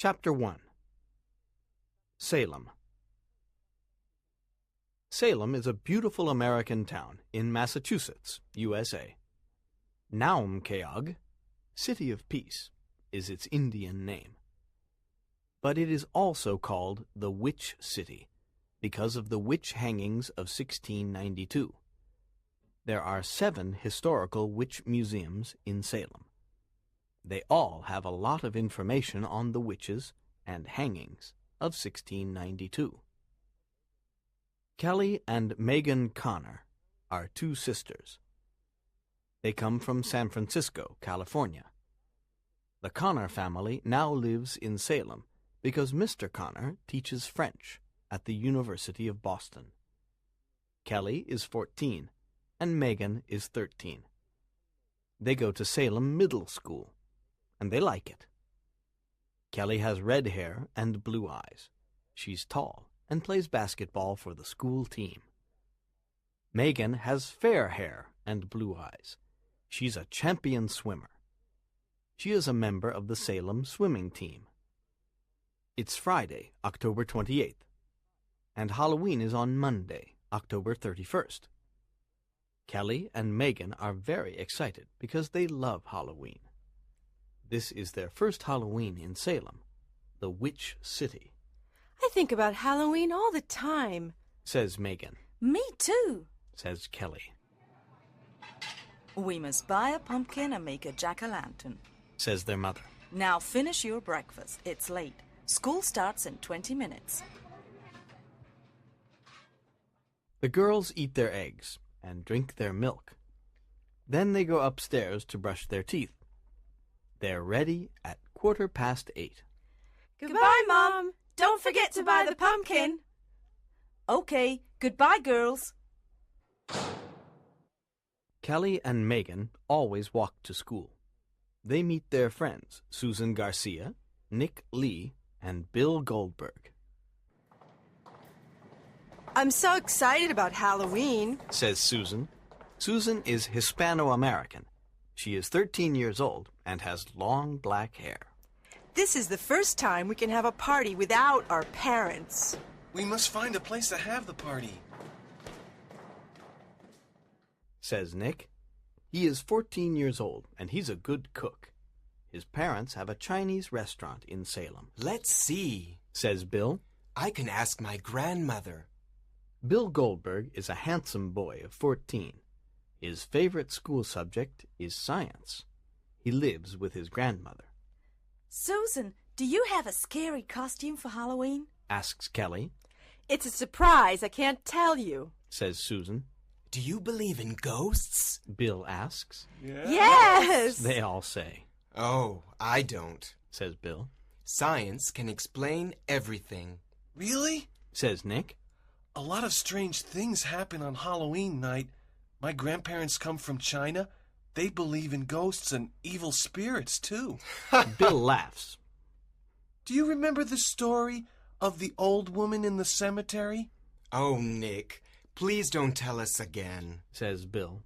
Chapter 1. Salem. Salem is a beautiful American town in Massachusetts, USA. Naumkeag, City of Peace, is its Indian name. But it is also called the Witch City because of the witch hangings of 1692. There are 7 historical witch museums in Salem. They all have a lot of information on the witches and hangings of 1692. Kelly and Megan Connor are 2 sisters. They come from San Francisco, California. The Connor family now lives in Salem because Mr. Connor teaches French at the University of Boston. Kelly is 14 and Megan is 13. They go to Salem Middle School, and they like it. Kelly has red hair and blue eyes. She's tall and plays basketball for the school team. Megan has fair hair and blue eyes. She's a champion swimmer. She is a member of the Salem swimming team. It's Friday, October 28th, and Halloween is on Monday, October 31st. Kelly and Megan are very excited because they love Halloween. This is their first Halloween in Salem, the Witch City. I think about Halloween all the time, says Megan. Me too, says Kelly. We must buy a pumpkin and make a jack-o'-lantern, says their mother. Now finish your breakfast. It's late. School starts in 20 minutes. The girls eat their eggs and drink their milk. Then they go upstairs to brush their teeth. They're ready at 8:15. Goodbye, Mom. Don't forget to buy the pumpkin. Okay, goodbye, girls. Kelly and Megan always walk to school. They meet their friends, Susan Garcia, Nick Lee, and Bill Goldberg. I'm so excited about Halloween, says Susan. Susan is Hispano-American. She is 13 years old and has long black hair. This is the first time we can have a party without our parents. We must find a place to have the party, says Nick. He is 14 years old and he's a good cook. His parents have a Chinese restaurant in Salem. Let's see, says Bill. I can ask my grandmother. Bill Goldberg is a handsome boy of 14. His favorite school subject is science. He lives with his grandmother. Susan, do you have a scary costume for Halloween? Asks Kelly. It's a surprise. I can't tell you, says Susan. Do you believe in ghosts? Bill asks. Yes! They all say. Oh, I don't, says Bill. Science can explain everything. Really? Says Nick. A lot of strange things happen on Halloween night. My grandparents come from China. They believe in ghosts and evil spirits, too. Bill laughs. Do you remember the story of the old woman in the cemetery? Oh, Nick, please don't tell us again, says Bill.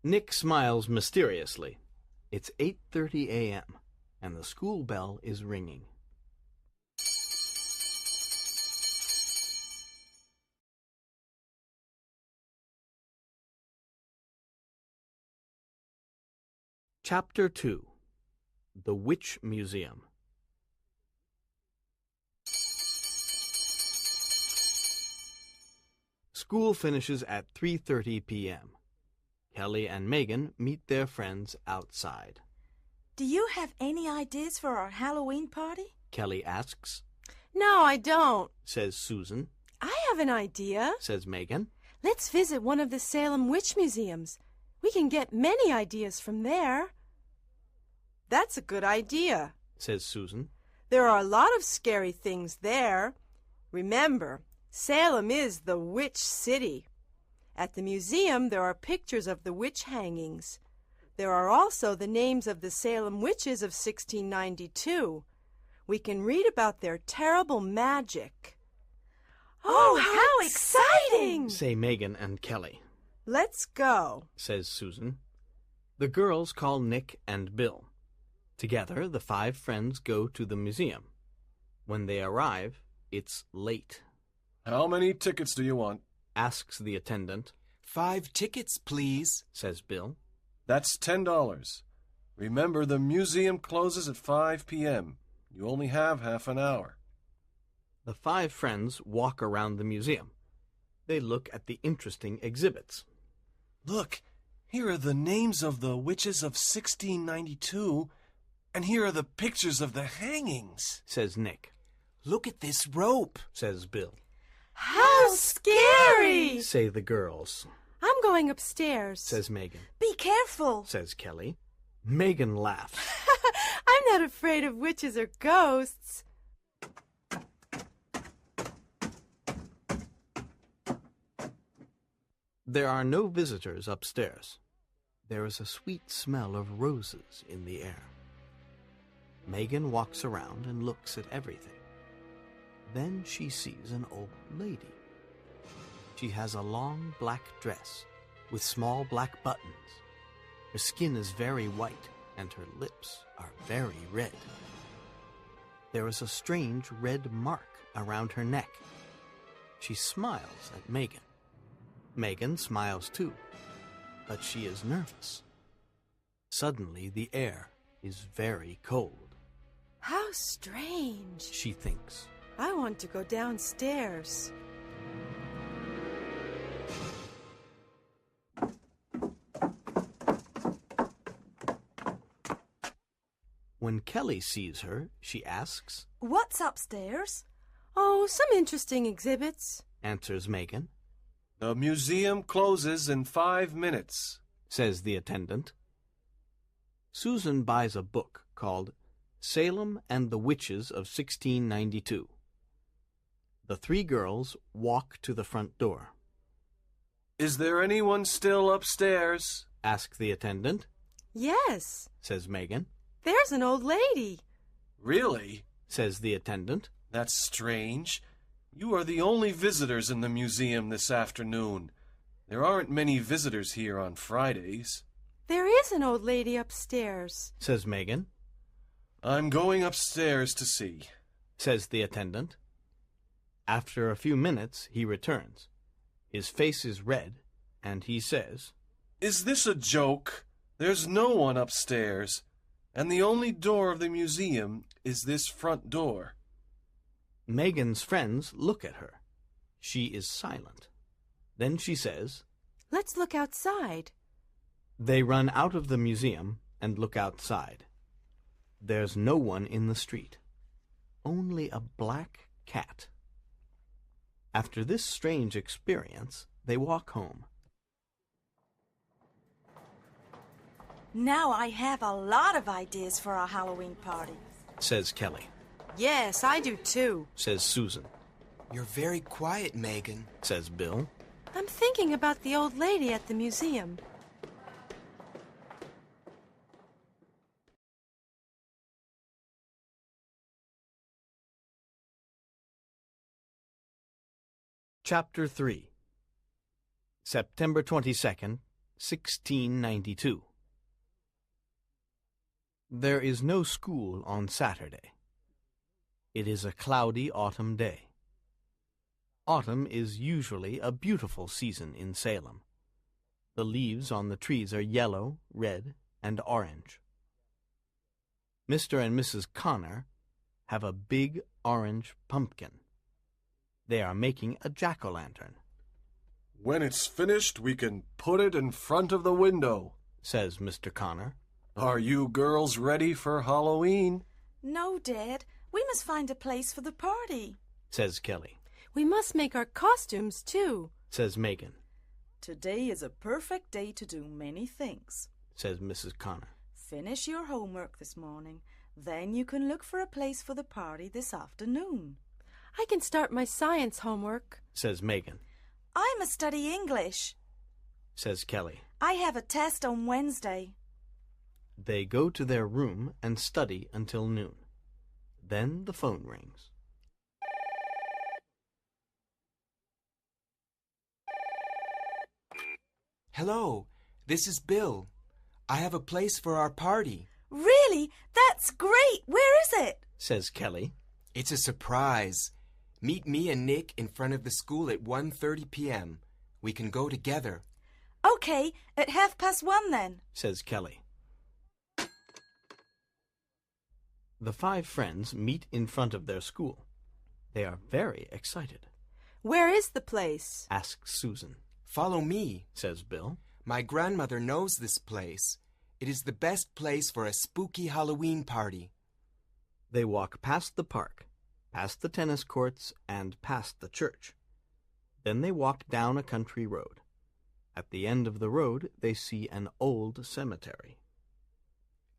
Nick smiles mysteriously. It's 8:30 a.m., and the school bell is ringing. Chapter 2. The Witch Museum. School finishes at 3:30 p.m. Kelly and Megan meet their friends outside. Do you have any ideas for our Halloween party? Kelly asks. No, I don't, says Susan. I have an idea, says Megan. Let's visit one of the Salem Witch Museums. We can get many ideas from there. That's a good idea, says Susan. There are a lot of scary things there. Remember, Salem is the Witch City. At the museum, there are pictures of the witch hangings. There are also the names of the Salem witches of 1692. We can read about their terrible magic. Oh, how exciting! Say Megan and Kelly. Let's go, says Susan. The girls call Nick and Bill. Together, the 5 friends go to the museum. When they arrive, it's late. How many tickets do you want? Asks the attendant. 5 tickets, please, Says Bill. That's $10. Remember, the museum closes at 5 p.m. You only have half an hour. The 5 friends walk around the museum. They look at the interesting exhibits. Look, here are the names of the witches of 1692, and here are the pictures of the hangings, Says Nick. Look at this rope, Says Bill. How scary! Say the girls. I'm going upstairs. Says Megan. Be careful. Says Kelly. Megan laughs. I'm not afraid of witches or ghosts. There are no visitors upstairs. There is a sweet smell of roses in the air. Megan walks around and looks at everything. Then she sees an old lady. She has a long black dress with small black buttons. Her skin is very white and her lips are very red. There is a strange red mark around her neck. She smiles at Megan. Megan smiles too, but she is nervous. Suddenly the air is very cold. How strange. She thinks. I want to go downstairs. When Kelly sees her, she asks, What's upstairs? Oh, some interesting exhibits. answers Megan. The museum closes in 5 minutes. Says the attendant. Susan buys a book called Salem and the Witches of 1692. The 3 girls walk to the front door. Is there anyone still upstairs? Ask the attendant. Yes, Says Megan. there's an old lady. Really? Says the attendant. That's strange. You are the only visitors in the museum this afternoon. There aren't many visitors here on Fridays. There is an old lady upstairs. Says Megan. I'm going upstairs to see. Says the attendant. After a few minutes, he returns. His face is red, and he says, Is this a joke? There's no one upstairs, and the only door of the museum is this front door. Megan's friends look at her. She is silent. Then she says, Let's look outside. They run out of the museum and look outside. There's no one in the street. Only a black cat. After this strange experience, they walk home. Now I have a lot of ideas for our Halloween party. Says Kelly. Yes, I do too. Says Susan. You're very quiet, Megan. Says Bill. I'm thinking about the old lady at the museum. Chapter 3. September 22nd, 1692. There is no school on Saturday. It is a cloudy autumn day. Autumn is usually a beautiful season in Salem. The leaves on the trees are yellow, red, and orange. Mr. and Mrs. Connor have a big orange pumpkin. They are making a jack-o'-lantern. When it's finished, we can put it in front of the window, says Mr. Connor. Are you girls ready for Halloween? No, Dad. We must find a place for the party. Says Kelly. We must make our costumes too. Says Megan. Today is a perfect day to do many things. Says Mrs. Connor. Finish your homework this morning. Then you can look for a place for the party this afternoon. I can start my science homework. Says Megan. I must study English. Says Kelly. I have a test on Wednesday. They go to their room and study until noon. Then the phone rings. Hello, this is Bill. I have a place for our party. Really? That's great! Where is it? says Kelly. It's a surprise. Meet me and Nick in front of the school at 1:30 p.m. We can go together. Okay, at 1:30 then, says Kelly. The five friends meet in front of their school. They are very excited. Where is the place? asks Susan. Follow me, says Bill. My grandmother knows this place. It is the best place for a spooky Halloween party. They walk past the park, past the tennis courts, and past the church. Then they walk down a country road. At the end of the road, they see an old cemetery.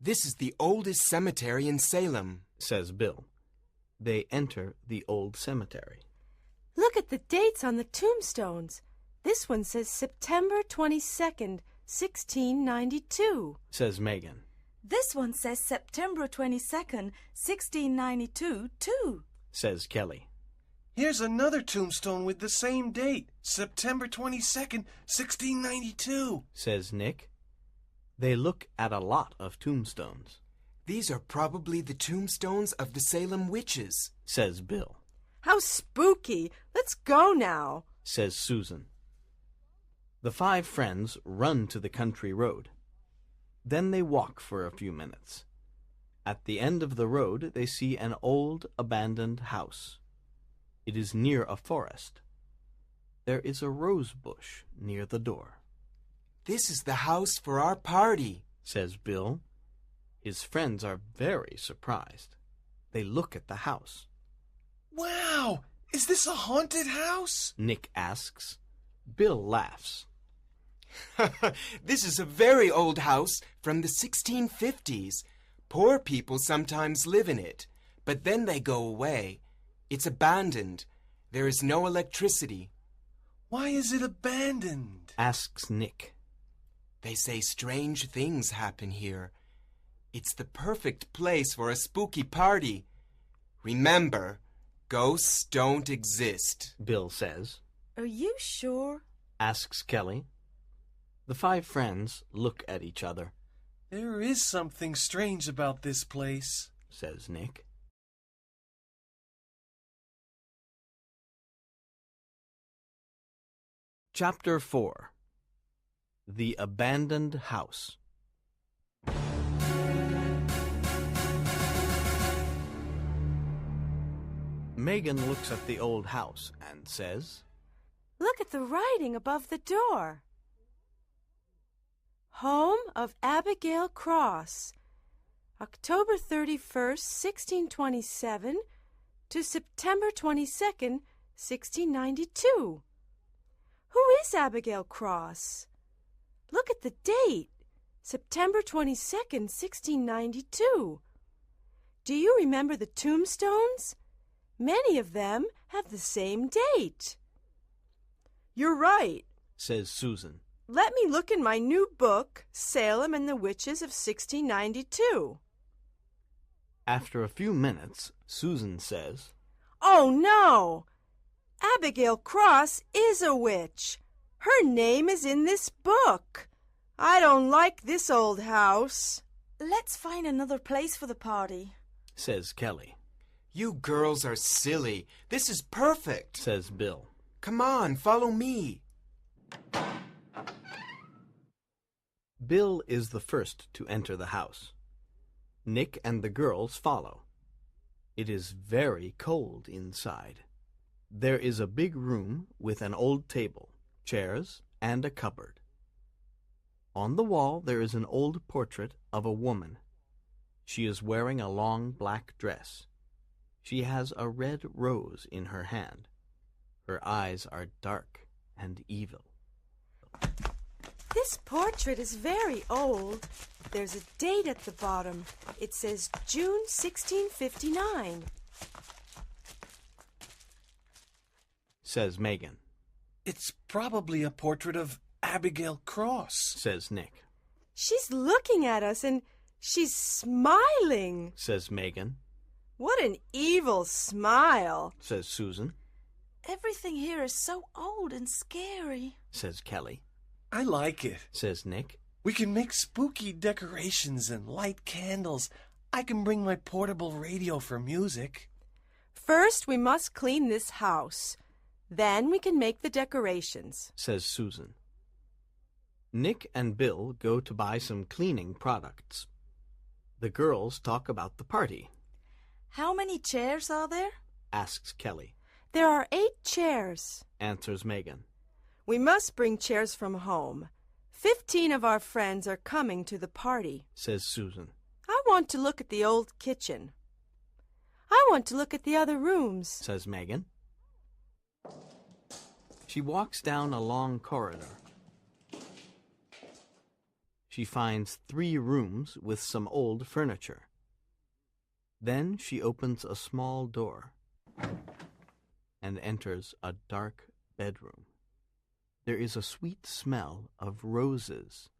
This is the oldest cemetery in Salem, says Bill. They enter the old cemetery. Look at the dates on the tombstones. This one says September 22nd, 1692, says Megan. This one says September 22nd, 1692, too, says Kelly. Here's another tombstone with the same date, September 22nd, 1692, says Nick. They look at a lot of tombstones. These are probably the tombstones of the Salem witches, says Bill. How spooky! Let's go now, says Susan. The five friends run to the country road. Then they walk for a few minutes. At the end of the road, they see an old, abandoned house. It is near a forest. There is a rose bush near the door. This is the house for our party, says Bill. His friends are very surprised. They look at the house. Wow! Is this a haunted house? Nick asks. Bill laughs. This is a very old house from the 1650s. Poor people sometimes live in it, but then they go away. It's abandoned. There is no electricity. Why is it abandoned? asks Nick. They say strange things happen here. It's the perfect place for a spooky party. Remember, ghosts don't exist, Bill says. Are you sure? asks Kelly. The five friends look at each other. There is something strange about this place, says Nick. Chapter 4. The Abandoned House. Megan looks at the old house and says, Look at the writing above the door. Home of Abigail Cross, October 31st, 1627 to September 22nd, 1692. Who is Abigail Cross? Look at the date, September 22nd, 1692. Do you remember the tombstones? Many of them have the same date. You're right, says Susan. Let me look in my new book, Salem and the Witches of 1692. After a few minutes, Susan says, Oh, no! Abigail Cross is a witch. Her name is in this book. I don't like this old house. Let's find another place for the party, says Kelly. You girls are silly. This is perfect, says Bill. Come on, follow me. Bill is the first to enter the house. Nick and the girls follow. It is very cold inside. There is a big room with an old table, chairs, and a cupboard. On the wall there is an old portrait of a woman. She is wearing a long black dress. She has a red rose in her hand. Her eyes are dark and evil. This portrait is very old. There's a date at the bottom. It says June 1659. Says Megan. It's probably a portrait of Abigail Cross, Says Nick. She's looking at us and she's smiling. Says Megan. What an evil smile. Says Susan. Everything here is so old and scary, Says Kelly. I like it. Says Nick. We can make spooky decorations and light candles. I can bring my portable radio for music. First, we must clean this house. Then we can make the decorations, says Susan. Nick and Bill go to buy some cleaning products. The girls talk about the party. How many chairs are there? Asks Kelly. There are 8 chairs, Answers Megan. We must bring chairs from home. 15 of our friends are coming to the party, says Susan. I want to look at the old kitchen. I want to look at the other rooms, says Megan. She walks down a long corridor. She finds 3 rooms with some old furniture. Then she opens a small door and enters a dark bedroom. There is a sweet smell of roses.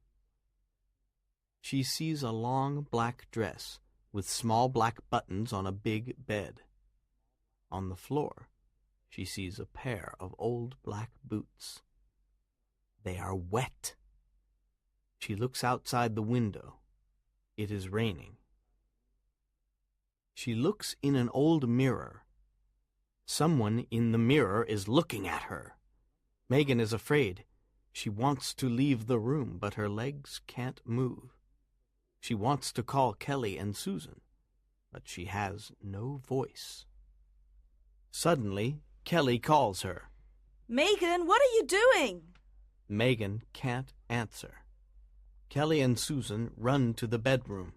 She sees a long black dress with small black buttons on a big bed. On the floor, she sees a pair of old black boots. They are wet. She looks outside the window. It is raining. She looks in an old mirror. Someone in the mirror is looking at her. Megan is afraid. She wants to leave the room, but her legs can't move. She wants to call Kelly and Susan, but she has no voice. Suddenly, Kelly calls her. Megan, what are you doing? Megan can't answer. Kelly and Susan run to the bedroom.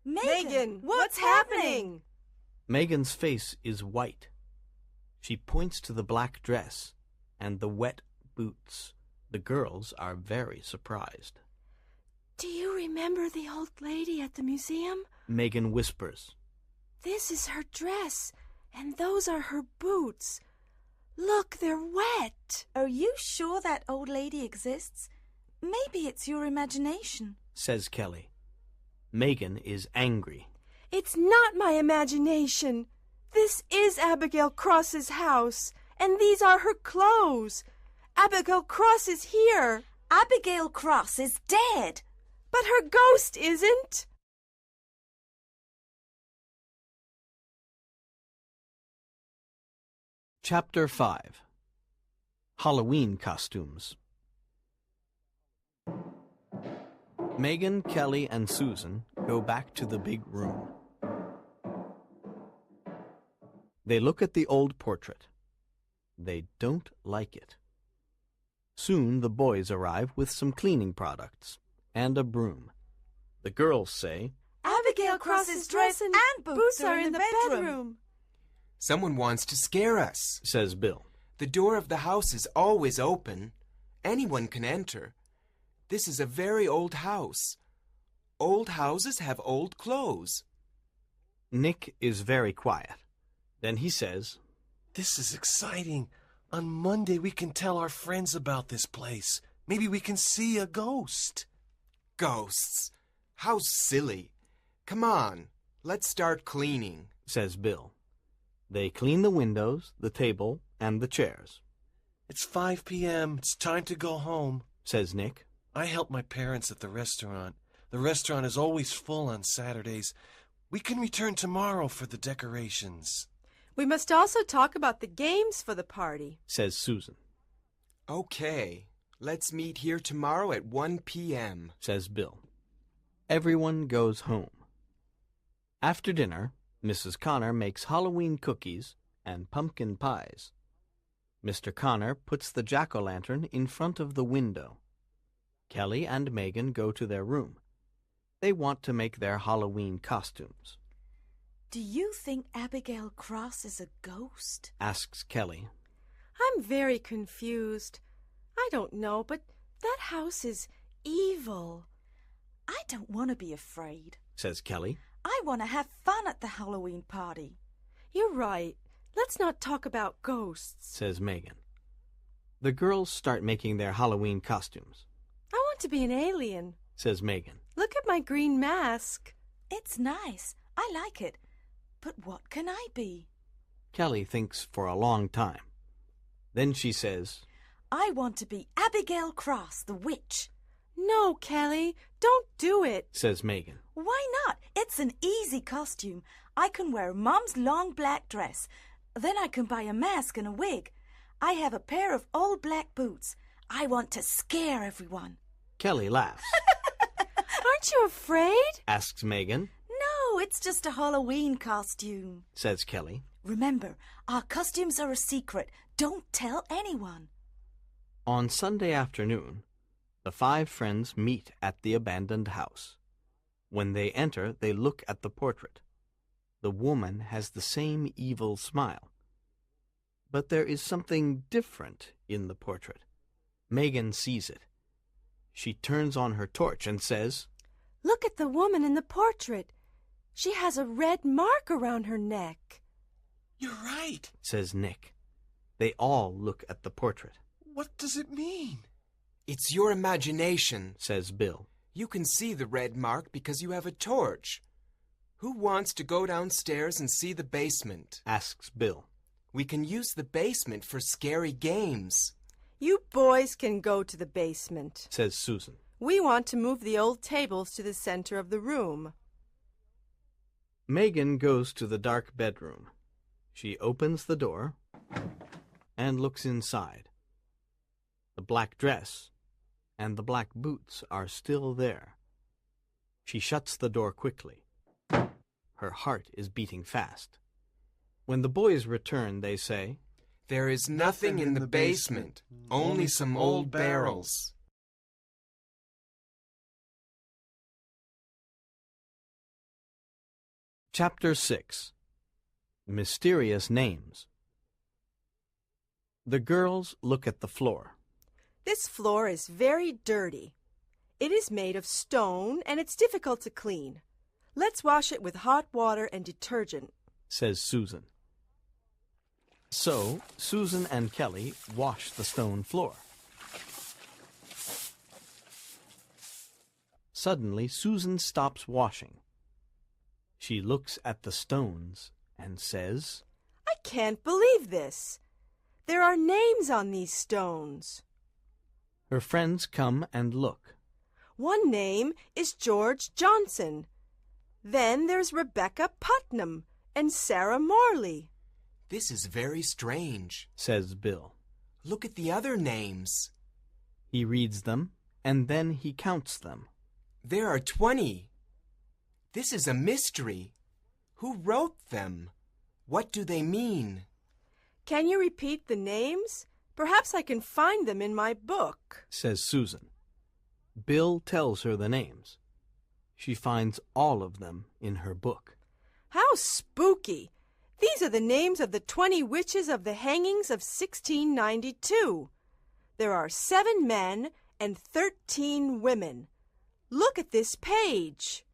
Megan, what's happening? Megan's face is white. She points to the black dress and the wet boots. The girls are very surprised. Do you remember the old lady at the museum? Megan whispers. This is her dress, and those are her boots. Look, they're wet. Are you sure that old lady exists? Maybe it's your imagination, says Kelly. Megan is angry. It's not my imagination. This is Abigail Cross's house, and these are her clothes. Abigail Cross is here. Abigail Cross is dead. But her ghost isn't. Chapter 5. Halloween Costumes. Megan, Kelly, and Susan go back to the big room. They look at the old portrait. They don't like it. Soon the boys arrive with some cleaning products and a broom. The girls say, Abigail Cross's dress and boots are in the bedroom. Someone wants to scare us, says Bill. The door of the house is always open. Anyone can enter. This is a very old house. Old houses have old clothes. Nick is very quiet. Then he says, This is exciting. On Monday we can tell our friends about this place. Maybe we can see a ghost. Ghosts? How silly. Come on, let's start cleaning, says Bill. They clean the windows, the table, and the chairs. It's 5 p.m. It's time to go home, says Nick. I help my parents at the restaurant. The restaurant is always full on Saturdays. We can return tomorrow for the decorations. We must also talk about the games for the party, says Susan. Okay, let's meet here tomorrow at 1 p.m., says Bill. Everyone goes home. After dinner, Mrs. Connor makes Halloween cookies and pumpkin pies. Mr. Connor puts the jack-o'-lantern in front of the window. Kelly and Megan go to their room. They want to make their Halloween costumes. Do you think Abigail Cross is a ghost? Asks Kelly. I'm very confused. I don't know, but that house is evil. I don't want to be afraid, says Kelly. I want to have fun at the Halloween party. You're right. Let's not talk about ghosts, says Megan. The girls start making their Halloween costumes. I want to be an alien, says Megan. Look at my green mask. It's nice. I like it. But what can I be? Kelly thinks for a long time. Then she says, I want to be Abigail Cross, the witch. No, Kelly, don't do it, says Megan. Why not? It's an easy costume. I can wear Mom's long black dress. Then I can buy a mask and a wig. I have a pair of old black boots. I want to scare everyone. Kelly laughs. Aren't you afraid? Asks Megan. No, it's just a Halloween costume, says Kelly. Remember, our costumes are a secret. Don't tell anyone. On Sunday afternoon, the 5 friends meet at the abandoned house. When they enter, they look at the portrait. The woman has the same evil smile. But there is something different in the portrait. Megan sees it. She turns on her torch and says, Look at the woman in the portrait. She has a red mark around her neck. You're right, says Nick. They all look at the portrait. What does it mean? It's your imagination, says Bill. You can see the red mark because you have a torch. Who wants to go downstairs and see the basement? Asks Bill. We can use the basement for scary games. You boys can go to the basement, says Susan. We want to move the old tables to the center of the room. Megan goes to the dark bedroom. She opens the door and looks inside. The black dress and the black boots are still there. She shuts the door quickly. Her heart is beating fast. When the boys return, they say, There is nothing in the basement, only some old barrels. Chapter 6. Mysterious Names. The girls look at the floor. This floor is very dirty. It is made of stone and it's difficult to clean. Let's wash it with hot water and detergent, says Susan. So, Susan and Kelly wash the stone floor. Suddenly, Susan stops washing. She looks at the stones and says, I can't believe this. There are names on these stones. Her friends come and look. One name is George Johnson. Then there's Rebecca Putnam and Sarah Morley. This is very strange, says Bill. Look at the other names. He reads them, and then he counts them. There are 20. This is a mystery. Who wrote them? What do they mean? Can you repeat the names? Perhaps I can find them in my book, says Susan. Bill tells her the names. She finds all of them in her book. How spooky! These are the names of the 20 witches of the hangings of 1692. There are 7 men and 13 women. Look at this page.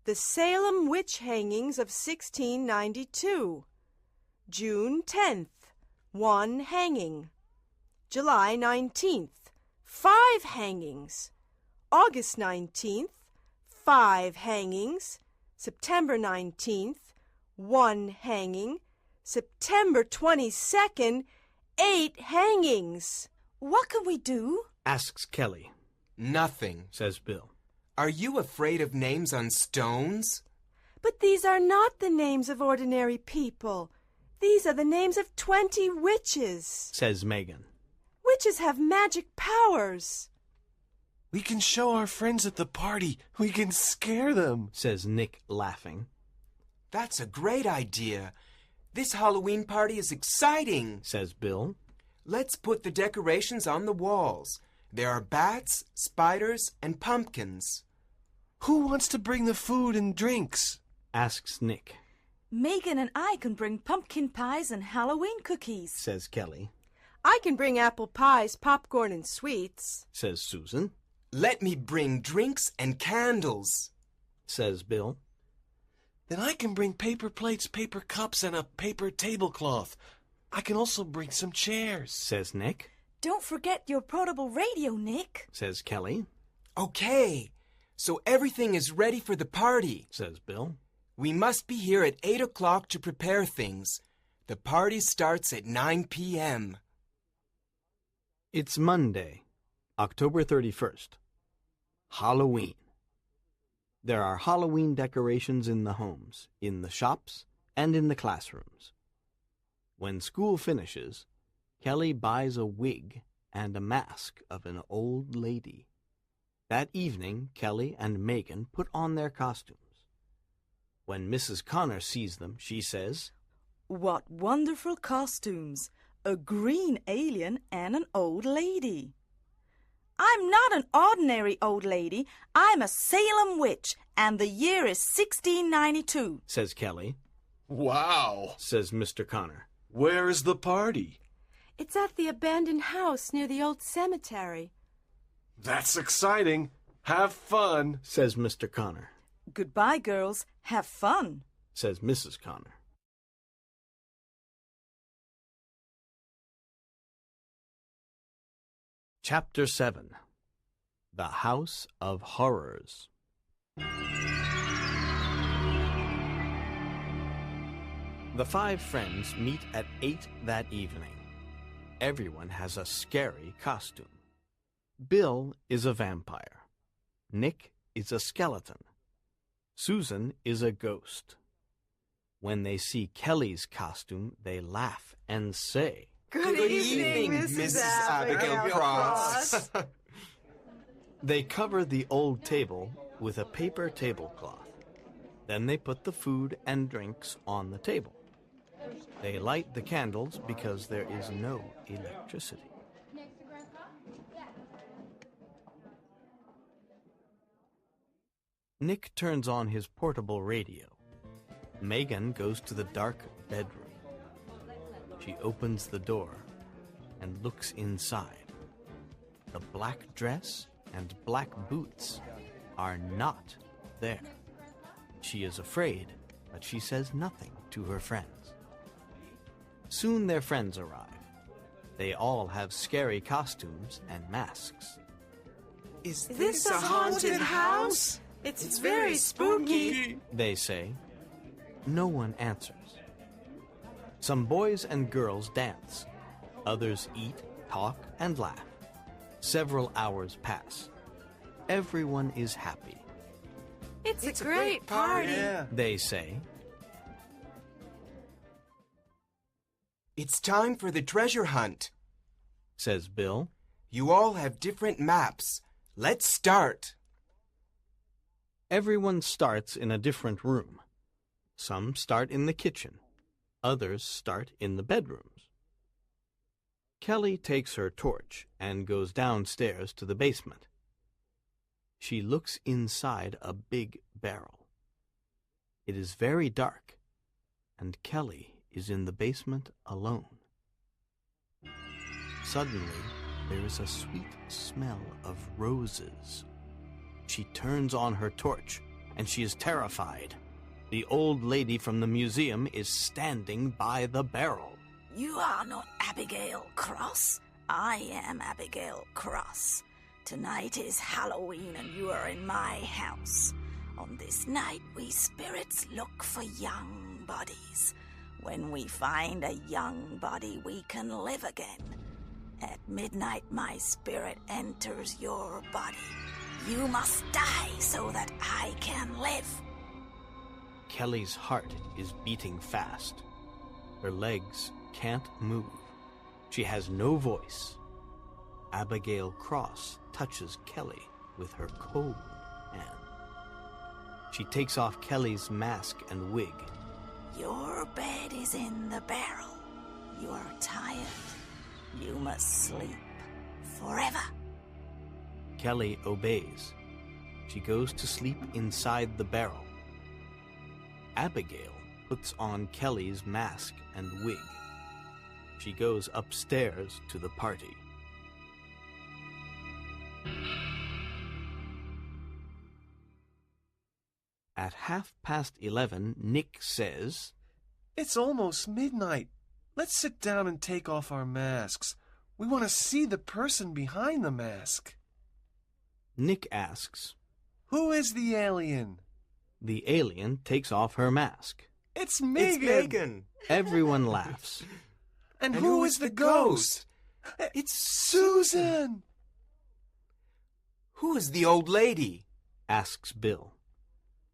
The Salem witch hangings of 1692. June 10th, 1 hanging. July 19th, 5 hangings. August 19th, 5 hangings. September 19th, 1 hanging. September 22nd, 8 hangings. What can we do? Asks Kelly. Nothing, says Bill. Are you afraid of names on stones? But these are not the names of ordinary people. These are the names of 20 witches, says Megan. Witches have magic powers. We can show our friends at the party. We can scare them, says Nick, laughing. That's a great idea. This Halloween party is exciting, says Bill. Let's put the decorations on the walls. There are bats, spiders, and pumpkins. Who wants to bring the food and drinks? Asks Nick. Megan and I can bring pumpkin pies and Halloween cookies, says Kelly. I can bring apple pies, popcorn, and sweets, says Susan. Let me bring drinks and candles, says Bill. Then I can bring paper plates, paper cups, and a paper tablecloth. I can also bring some chairs, says Nick. Don't forget your portable radio, Nick, says Kelly. Okay, so everything is ready for the party, says Bill. We must be here at 8 o'clock to prepare things. The party starts at 9 p.m. It's Monday, October 31st. Halloween. There are Halloween decorations in the homes, in the shops, and in the classrooms. When school finishes, Kelly buys a wig and a mask of an old lady. That evening, Kelly and Megan put on their costumes. When Mrs. Connor sees them, she says, What wonderful costumes! A green alien and an old lady. I'm not an ordinary old lady. I'm a Salem witch, and the year is 1692, says Kelly. Wow, Says Mr. Connor. Where is the party? It's at the abandoned house near the old cemetery. That's exciting. Have fun, Says Mr. Connor. Goodbye, girls. Have fun. Says Mrs. Connor. Chapter 7. The House of Horrors. The 5 friends meet at 8 that evening. Everyone has a scary costume. Bill is a vampire. Nick is a skeleton. Susan is a ghost. When they see Kelly's costume, they laugh and say, Good evening, Mrs. Abigail Cross. They cover the old table with a paper tablecloth. Then they put the food and drinks on the table. They light the candles because there is no electricity. Nick turns on his portable radio. Megan goes to the dark bedroom. She opens the door and looks inside. The black dress and black boots are not there. She is afraid, but she says nothing to her friends. Soon their friends arrive. They all have scary costumes and masks. Is this a haunted house? It's very spooky, They say. No one answers. Some boys and girls dance. Others eat, talk, and laugh. Several hours pass. Everyone is happy. It's a great party. Yeah. They say. It's time for the treasure hunt, Says Bill. You all have different maps. Let's start. Everyone starts in a different room. Some start in the kitchen. Others start in the bedrooms. Kelly takes her torch and goes downstairs to the basement. She looks inside a big barrel. It is very dark, and Kelly is in the basement alone. Suddenly, there is a sweet smell of roses. She turns on her torch, and she is terrified. The old lady from the museum is standing by the barrel. You are not Abigail Cross. I am Abigail Cross. Tonight is Halloween and you are in my house. On this night, we spirits look for young bodies. When we find a young body, we can live again. At midnight, my spirit enters your body. You must die so that I can live. Kelly's heart is beating fast. Her legs can't move. She has no voice. Abigail Cross touches Kelly with her cold hand. She takes off Kelly's mask and wig. Your bed is in the barrel. You are tired. You must sleep forever. Kelly obeys. She goes to sleep inside the barrel. Abigail puts on Kelly's mask and wig. She goes upstairs to the party. At 11:30, Nick says, It's almost midnight. Let's sit down and take off our masks. We want to see the person behind the mask. Nick asks, Who is the alien? The alien takes off her mask. It's Megan. It's Megan. Everyone laughs. And who is the ghost? It's Susan. Who is the old lady? asks Bill.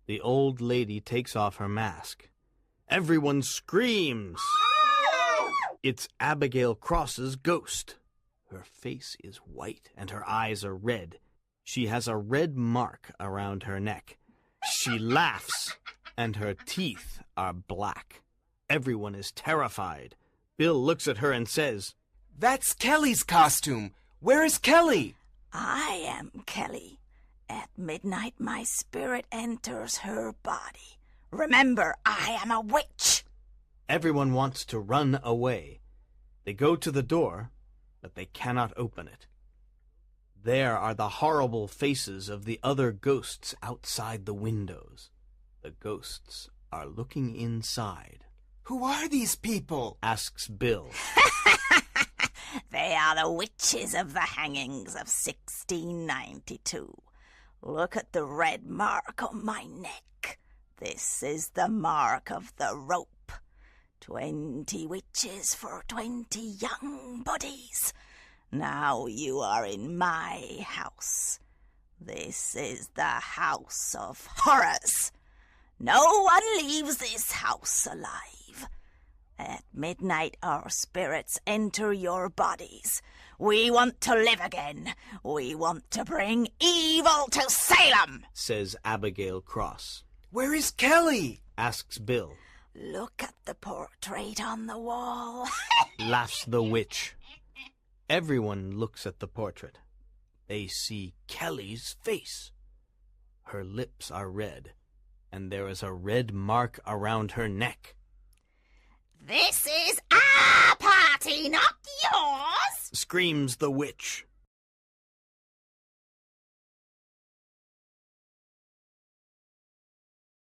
The old lady takes off her mask. Everyone screams. It's Abigail Cross's ghost. Her face is white and her eyes are red. She has a red mark around her neck. She laughs, and her teeth are black. Everyone is terrified. Bill looks at her and says, That's Kelly's costume. Where is Kelly? I am Kelly. At midnight my spirit enters her body. Remember, I am a witch. Everyone wants to run away. They go to the door, but they cannot open it. There are the horrible faces of the other ghosts outside the windows. The ghosts are looking inside. Who are these people? Asks Bill. They are the witches of the hangings of 1692. Look at the red mark on my neck. This is the mark of the rope. 20 witches for 20 young bodies. Now you are in my house. This is the house of horrors. No one leaves this house alive. At midnight our spirits enter your bodies. We want to live again. We want to bring evil to Salem, says Abigail Cross. Where is Kelly? Asks Bill. Look at the portrait on the wall. Laughs the witch. Everyone looks at the portrait. They see Kelly's face. Her lips are red, and there is a red mark around her neck. This is our party, not yours, Screams the witch.